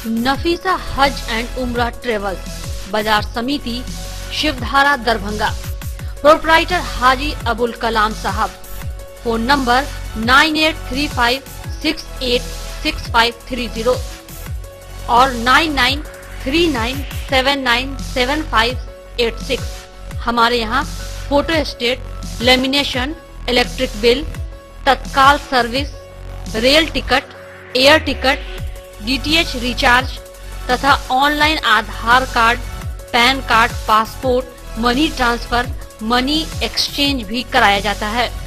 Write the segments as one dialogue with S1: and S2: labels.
S1: नफीसा हज एंड उम्रा ट्रेवल्स, बाजार समिति, शिवधारा, दरभंगा। प्रोप्राइटर हाजी अबुल कलाम साहब। फोन नंबर 9835686530 और 9939797586। हमारे यहाँ photostat, lamination, electric bill, tatkal service, rail ticket, air ticket, DTH recharge तथा online Aadhaar card, PAN card, passport, money transfer, money exchange भी कराया जाता है।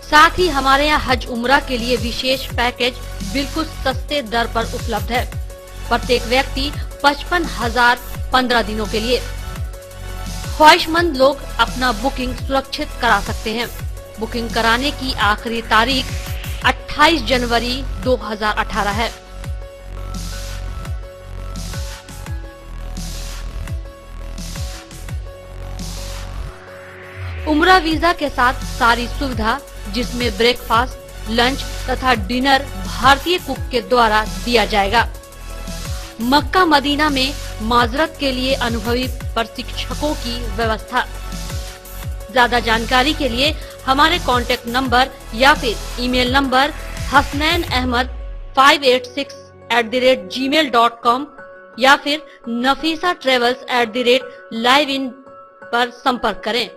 S1: साथ ही हमारे यहाँ हज उम्रा के लिए विशेष पैकेज बिल्कुल सस्ते दर पर उपलब्ध है। प्रत्येक व्यक्ति 55,000 15 दिनों के लिए। ख्वाहिशमंद लोग अपना बुकिंग सुरक्षित करा सकते हैं। बुकिंग कराने की आखिरी तारीख 28 जनवरी 2018 है। उम्रा वीजा के साथ सारी सुविधा, जिसमें ब्रेकफास्ट, लंच तथा डिनर भारतीय कुक के द्वारा दिया जाएगा। मक्का मदीना में माजरत के लिए अनुभवी प्रशिक्षकों की व्यवस्था। ज्यादा जानकारी के लिए हमारे कांटेक्ट नंबर या फिर ईमेल नंबर hasnainahmad586@gmail.com या फिर nafisatravels@livein पर संपर्क करें।